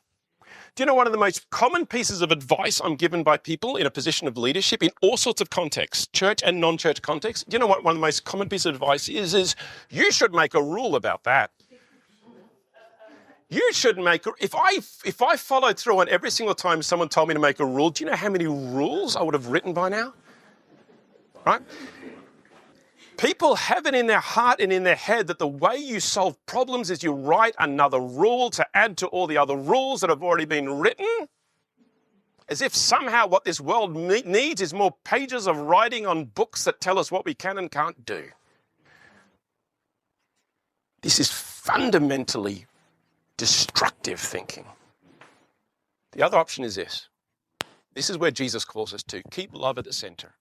Do you know one of the most common pieces of advice I'm given by people in a position of leadership in all sorts of contexts, church and non-church contexts? Do you know what one of the most common pieces of advice is you should make a rule about that. You should make, if I followed through on every single time someone told me to make a rule, do you know how many rules I would have written by now? Right? People have it in their heart and in their head that the way you solve problems is you write another rule to add to all the other rules that have already been written, as if somehow what this world needs is more pages of writing on books that tell us what we can and can't do. This is fundamentally destructive thinking. The other option is this. This is where Jesus calls us to. Keep love at the center.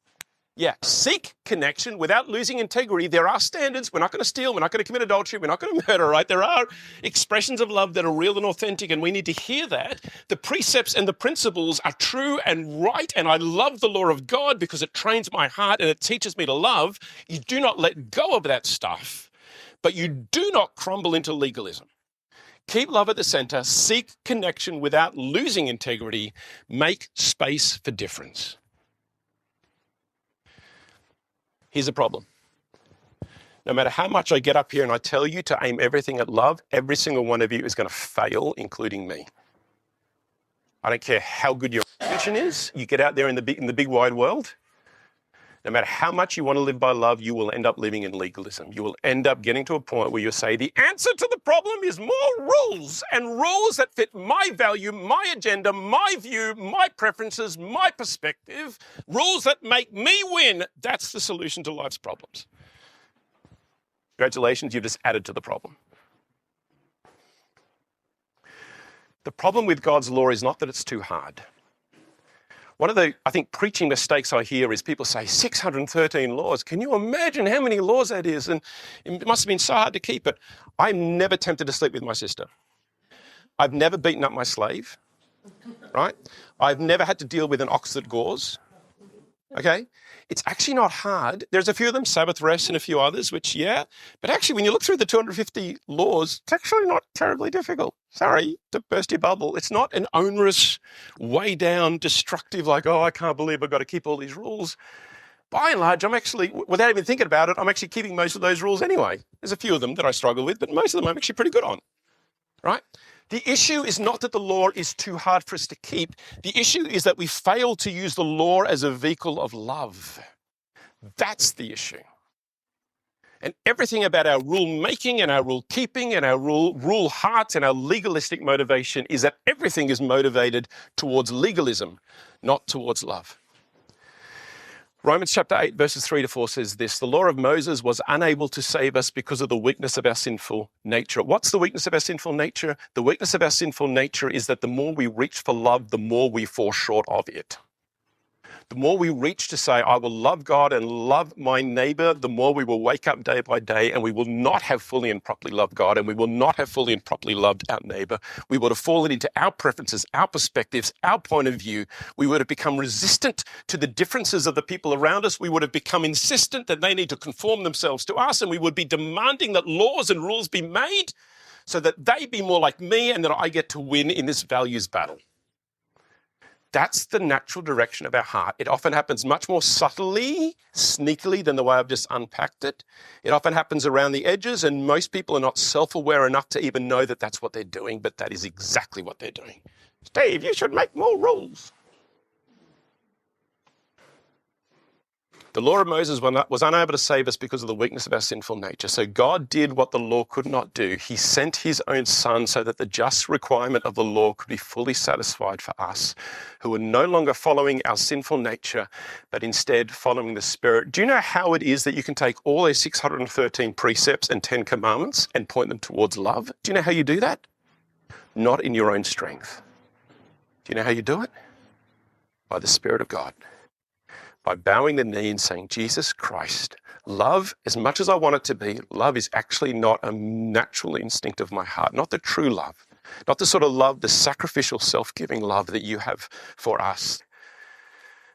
Yeah, seek connection without losing integrity. There are standards. We're not going to steal. We're not going to commit adultery. We're not going to murder, right? There are expressions of love that are real and authentic, and we need to hear that. The precepts and the principles are true and right, and I love the law of God because it trains my heart and it teaches me to love. You do not let go of that stuff, but you do not crumble into legalism. Keep love at the center. Seek connection without losing integrity. Make space for difference. Here's the problem. No matter how much I get up here and I tell you to aim everything at love, every single one of you is going to fail, including me. I don't care how good your intention is. You get out there in the big wide world. No matter how much you want to live by love, you will end up living in legalism. You will end up getting to a point where you say the answer to the problem is more rules, and rules that fit my value, my agenda, my view, my preferences, my perspective, rules that make me win. That's the solution to life's problems. Congratulations, you've just added to the problem. The problem with God's law is not that it's too hard. One of the, I think, preaching mistakes I hear is people say 613 laws. Can you imagine how many laws that is? And it must have been so hard to keep it. I'm never tempted to sleep with my sister. I've never beaten up my slave, right? I've never had to deal with an ox that gores, okay? It's actually not hard. There's a few of them, Sabbath rest and a few others, which, yeah. But actually, when you look through the 250 laws, it's actually not terribly difficult. Sorry to burst your bubble. It's not an onerous, way down, destructive, like, oh, I can't believe I've got to keep all these rules. By and large, I'm actually, without even thinking about it, I'm actually keeping most of those rules anyway. There's a few of them that I struggle with, but most of them I'm actually pretty good on, right? The issue is not that the law is too hard for us to keep. The issue is that we fail to use the law as a vehicle of love. That's the issue. And everything about our rule making and our rule keeping and our rule hearts and our legalistic motivation is that everything is motivated towards legalism, not towards love. Romans chapter 8, verses 3-4 says this: the law of Moses was unable to save us because of the weakness of our sinful nature. What's the weakness of our sinful nature? The weakness of our sinful nature is that the more we reach for love, the more we fall short of it. The more we reach to say, I will love God and love my neighbor, the more we will wake up day by day and we will not have fully and properly loved God, and we will not have fully and properly loved our neighbor. We would have fallen into our preferences, our perspectives, our point of view. We would have become resistant to the differences of the people around us. We would have become insistent that they need to conform themselves to us, and we would be demanding that laws and rules be made so that they be more like me and that I get to win in this values battle. That's the natural direction of our heart. It often happens much more subtly, sneakily than the way I've just unpacked it. It often happens around the edges, and most people are not self-aware enough to even know that that's what they're doing, but that is exactly what they're doing. Steve, you should make more rules. The law of Moses was unable to save us because of the weakness of our sinful nature. So God did what the law could not do. He sent his own son so that the just requirement of the law could be fully satisfied for us, who are no longer following our sinful nature, but instead following the Spirit. Do you know how it is that you can take all those 613 precepts and 10 commandments and point them towards love? Do you know how you do that? Not in your own strength. Do you know how you do it? By the Spirit of God. By bowing the knee and saying, Jesus Christ, love, as much as I want it to be, love is actually not a natural instinct of my heart, not the true love, not the sort of love, the sacrificial, self-giving love that you have for us.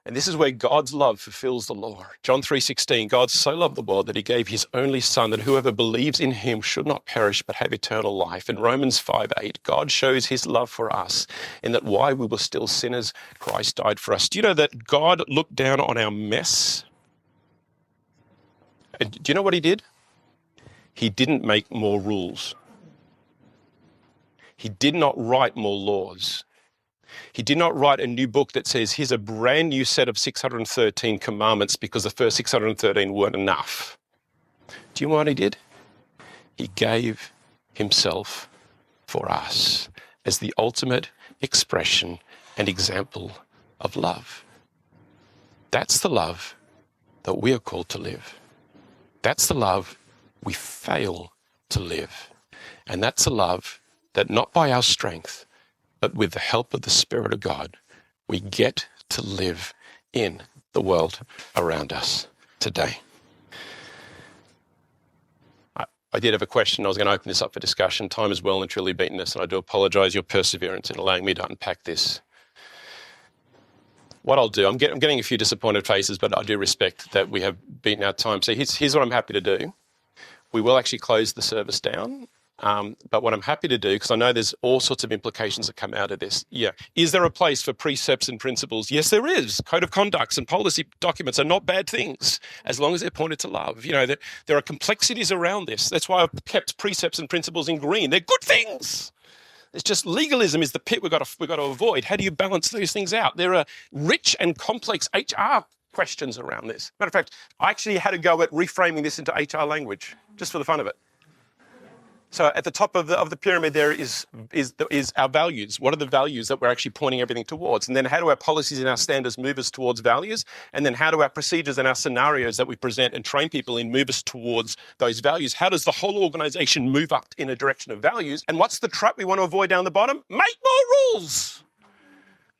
And this is where God's love fulfills the law. John 3:16, God so loved the world that he gave his only son, that whoever believes in him should not perish but have eternal life. In Romans 5:8, God shows his love for us in that while we were still sinners, Christ died for us. Do you know that God looked down on our mess? And do you know what he did? He didn't make more rules. He did not write more laws. He did not write a new book that says, here's a brand new set of 613 commandments because the first 613 weren't enough. Do you know what he did? He gave himself for us as the ultimate expression and example of love. That's the love that we are called to live. That's the love we fail to live. And that's a love that not by our strength, but with the help of the Spirit of God, we get to live in the world around us today. I did have a question. I was going to open this up for discussion. Time has well and truly beaten us, and I do apologise your perseverance in allowing me to unpack this. What I'll do, I'm getting a few disappointed faces, but I do respect that we have beaten our time. So here's what I'm happy to do. We will actually close the service down. But what I'm happy to do, because I know there's all sorts of implications that come out of this. Yeah. Is there a place for precepts and principles? Yes, there is. Code of conducts and policy documents are not bad things, as long as they're pointed to love. You know, there are complexities around this. That's why I've kept precepts and principles in green. They're good things. It's just legalism is the pit we've got to avoid. How do you balance those things out? There are rich and complex HR questions around this. Matter of fact, I actually had to go at reframing this into HR language, just for the fun of it. So at the top of the pyramid there is our values. What are the values that we're actually pointing everything towards? And then how do our policies and our standards move us towards values? And then how do our procedures and our scenarios that we present and train people in move us towards those values? How does the whole organisation move up in a direction of values? And what's the trap we want to avoid down the bottom? Make more rules!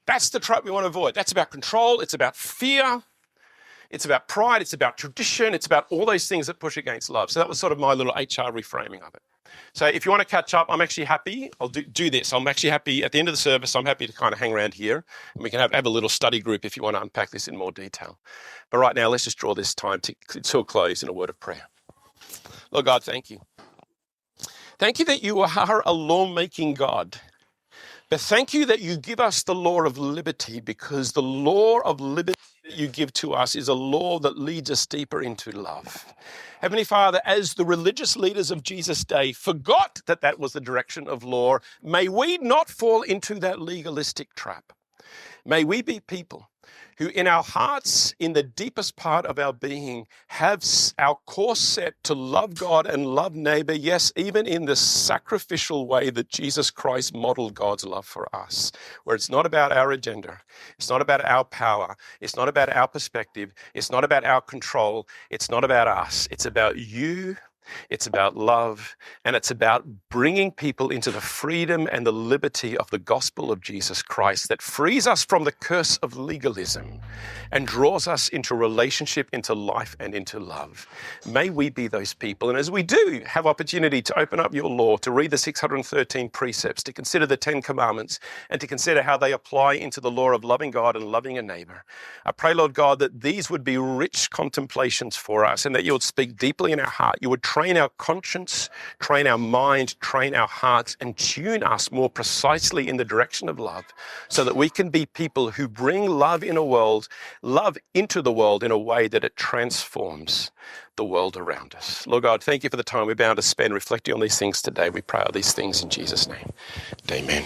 That's the trap we want to avoid. That's about control. It's about fear. It's about pride. It's about tradition. It's about all those things that push against love. So that was sort of my little HR reframing of it. So if you want to catch up, I'm actually happy. I'll do this. I'm actually happy at the end of the service. I'm happy to kind of hang around here, and we can have a little study group if you want to unpack this in more detail. But right now, let's just draw this time to a close in a word of prayer. Lord God, thank you. Thank you that you are a law-making God. But thank you that you give us the law of liberty, because the law of liberty that you give to us is a law that leads us deeper into love. Heavenly Father, as the religious leaders of Jesus' day forgot that that was the direction of law, may we not fall into that legalistic trap. May we be people who in our hearts, in the deepest part of our being, have our course set to love God and love neighbor, yes, even in the sacrificial way that Jesus Christ modeled God's love for us, where it's not about our agenda, it's not about our power, it's not about our perspective, it's not about our control, it's not about us, it's about you It's about love, and it's about bringing people into the freedom and the liberty of the gospel of Jesus Christ that frees us from the curse of legalism and draws us into relationship, into life, and into love. May we be those people. And as we do have opportunity to open up your law, to read the 613 precepts, to consider the 10 commandments, and to consider how they apply into the law of loving God and loving a neighbor, I pray, Lord God, that these would be rich contemplations for us, and that you would speak deeply in our heart. You would train our conscience, train our mind, train our hearts, and tune us more precisely in the direction of love, so that we can be people who bring love into the world in a way that it transforms the world around us. Lord God, thank you for the time we're bound to spend reflecting on these things today. We pray all these things in Jesus' name. Amen.